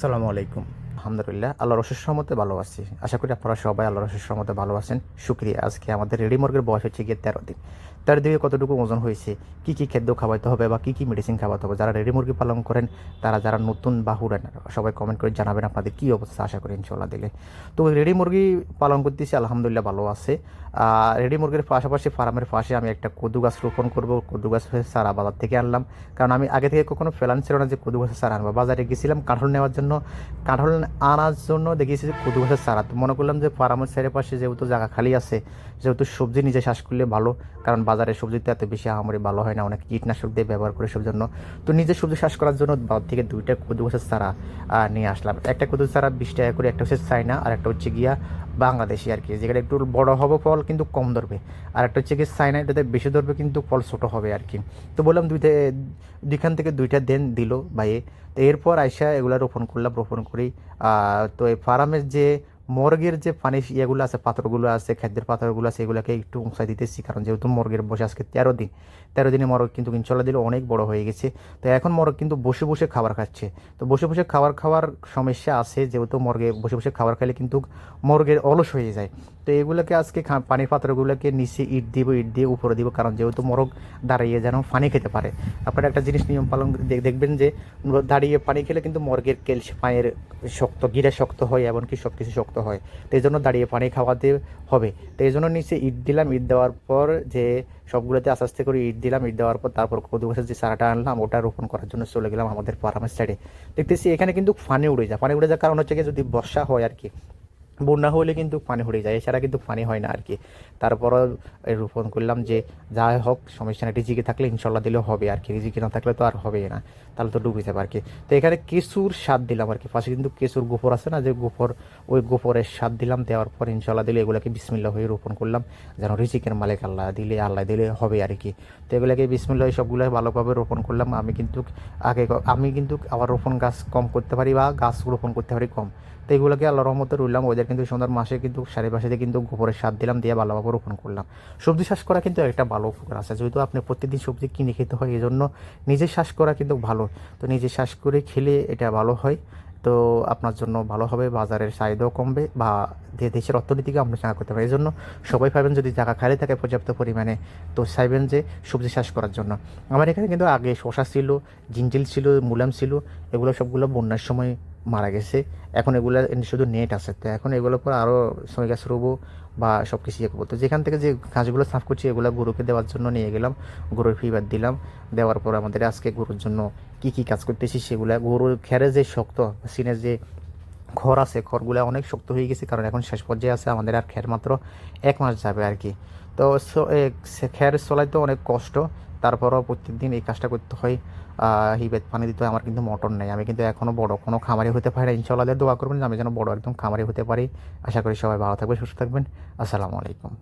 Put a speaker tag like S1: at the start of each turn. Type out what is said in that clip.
S1: আসসালামু আলাইকুম। আলহামদুলিল্লাহ, আল্লাহর অশেষ রহমতে ভালো আছি। আশা করি আপনারা সবাই আল্লাহর অশেষ রহমতে ভালো আছেন। শুকরিয়া। আজকে আমাদের রেডি মুরগির বয়স হচ্ছে গিয়ে 13 দিন। 13 দিনে কতটুকু ওজন হয়েছে, কী কী খাদ্য খাওয়াতে হবে বা কী কী মেডিসিন খাওয়াতে হবে, যারা রেডি মুরগি পালন করেন, যারা নতুন বা হুড়েন, সবাই কমেন্ট করে জানাবেন আপনাদের কী অবস্থা। আশা করি ইনশাল্লাহ দিলে। তো রেডি মুরগি পালন করতেছি, আলহামদুলিল্লাহ ভালো আছে। রেডি মুরগির পাশাপাশি ফার্মের পাশে আমি একটা কদু গাছ রোপণ করবো। কদু গাছের চারা বাজার থেকে আনলাম, কারণ আমি আগে থেকে কখনো প্ল্যান ছিল না যে কদু গাছের চারা আনবো। বাজারে গেছিলাম কাঁঠাল নেওয়ার জন্য, কাঁঠাল আনার জন্য দেখিয়েছি যে কদু গাছের চারা। তো মনে করলাম যে ফার্মের চারিপাশে যেহেতু জায়গা খালি আছে, যেহেতু সবজি নিজে চাষ করলে ভালো, কারণ বাজারে সবজি তো এত বেশি আহামরি ভালো হয় না, অনেক কীটনাশক দিয়ে ব্যবহার করে সব জন্য। তো নিজে সবজি চাষ করার জন্য বাজার থেকে 2টা কদু গাছের চারা নিয়ে আসলাম। একটা কদু চারা 20 টাকা করে, একটা হচ্ছে চায়না আর একটা হচ্ছে গিয়া বাংলাদেশি আর কি, যেখানে একটু বড় হবে ফল কিন্তু কম ধরবে। আর একটা হচ্ছে কি চায়না, এটাতে বেশি ধরবে কিন্তু ফল ছোটো হবে আর কি। তো বললাম দুইখান থেকে 2টা দেন দিল ভাইয়ে। তো এরপর আইসা এগুলো রোপণ করলাম। রোপণ করি তো এই ফার্মের যে মর্গের যে পানি ইয়েগুলো আছে, পাথরগুলো আছে, খাদ্যের পাথরগুলো আছে, এগুলোকে একটু উঁচাই দিতেছি, কারণ যেহেতু মর্গের বসে আজকে 13 দিন। 13 দিনে মরগ কিন্তু ইনশাল্লাহ দিলে অনেক বড় হয়ে গেছে। তো এখন মরগ কিন্তু বসে বসে খাবার খাচ্ছে। তো বসে বসে খাওয়ার সমস্যা আছে, যেহেতু মর্গে বসে বসে খাবার খাইলে কিন্তু মর্গের অলস হয়ে যায়। তো এগুলোকে আজকে পানির পাত্রগুলোকে নিচে ইট দিব, ইট দিয়ে উপরে দিব, কারণ যেহেতু মরগ দাঁড়িয়ে যেন পানি খেতে পারে। আপনারা একটা জিনিস নিয়ম পালন দেখবেন যে দাঁড়িয়ে পানি খেলে কিন্তু মর্গের পায়ের শক্ত, গিরা শক্ত হয়, এমনকি সব কিছু শক্ত হয়। তো এই জন্য দাঁড়িয়ে পানি খাওয়াতে হবে। তো এই জন্য নিচে ইট দিলাম। ইট দেওয়ার পর যে সবগুলোতে আস্তে আস্তে করে ইট দিলাম। ইট দেওয়ার পর তারপর কদু গাছের যে চারাটা আনলাম, ওটা রোপণ করার জন্য চলে গেলাম আমাদের ফার্মের সাইডে। দেখতেছি এখানে কিন্তু পানি উড়ে যায়। পানি উড়ে যাওয়ার কারণ হচ্ছে কি, যদি বর্ষা হয় আর কি, বন্যা হলে কিন্তু পানি হয়ে যায়, এছাড়া কিন্তু পানি হয় না আর কি। তারপরও রোপণ করলাম যে যাই হোক সমস্যা না, রিজিকে থাকলে ইনশাল্লাহ দিলেও হবে আর কি, রিজিকে না থাকলে তো আর হবে না, তাহলে তো ডুবে যাবে আর কি। তো এখানে কেঁচুর স্বাদ দিলাম আর কি, পাশে কিন্তু কেঁচুর গোবর আছে না, যে গোবর, ওই গোবরের স্বাদ দিলাম। দেওয়ার পর ইনশাল্লাহ দিলে এগুলোকে বিসমিল্লাহ হয়ে রোপণ করলাম, যেন রিজিকের মালিক আল্লাহ দিলে হবে আর কি। তো এগুলোকে বিসমিল্লাহ সবগুলো ভালোভাবে রোপণ করলাম। আমি কিন্তু আবার রোপণ গাছ কম করতে পারি বা গাছ রোপণ করতে পারি কম। তো এগুলোকে আল্লাহ রহমতে রইলাম। ওদের কিন্তু সুন্দর মাসে কিন্তু চারিপাশে কিন্তু গোবরের সার দিলাম, দিয়ে ভালোভাবে রোপণ করলাম। সবজি চাষ করা কিন্তু একটা ভালো উপকার আছে, যেহেতু আপনি প্রতিদিন সবজি কিনে খেতে হয়, এই জন্য নিজে চাষ করা কিন্তু ভালো। তো নিজে চাষ করে খেলে এটা ভালো হয়। তো আপনার জন্য ভালো হবে, বাজারের চাহিদাও কমবে, বা দেশের অর্থনীতিকে আপনি চাঙ্গা করতে পারেন। এই জন্য সবাই পাবেন, যদি জায়গা খালি থাকে পর্যাপ্ত পরিমাণে, তো চাইবেন যে সবজি চাষ করার জন্য। আমার এখানে কিন্তু আগে শসা ছিল, জিঞ্জিল ছিল, মুলাম ছিল, এগুলো সবগুলো বন্যার সময় মারা গেছে। এখন এগুলো শুধু নেট আছে। তো এখন এগুলোর পর আরও সই গাছ রোবো বা সব কিছু ইয়ে করবো। তো যেখান থেকে যে গাছগুলো সাফ করছি, এগুলো গরুকে দেওয়ার জন্য নিয়ে গেলাম, গরুর ফিবার দিলাম। দেওয়ার পর আমাদের আজকে গরুর জন্য কি কি কাজ করতেছি সেগুলো, গরুর খেরে যে শক্ত সিনের যে খড় আছে, খড়গুলো অনেক শক্ত হয়ে গেছে, কারণ এখন শেষ পর্যায়ে আছে আমাদের, আর খের মাত্র 1 মাস যাবে আর কি। তো খের চলাইতে অনেক কষ্ট, তারপরও প্রত্যেকদিন এই কাজটা করতে হয়। হিবেত পানি দিতে হয়। আমার কিন্তু মোটর নেই, আমি কিন্তু এখনও বড় কোনো খামারি হতে পারি না। ইনশাআল্লাহ দোয়া করবেন যে আমি যেন বড় একদম খামারি হতে পারি। আশা করি সবাই ভালো থাকবেন, সুস্থ থাকবেন। আসসালামু আলাইকুম।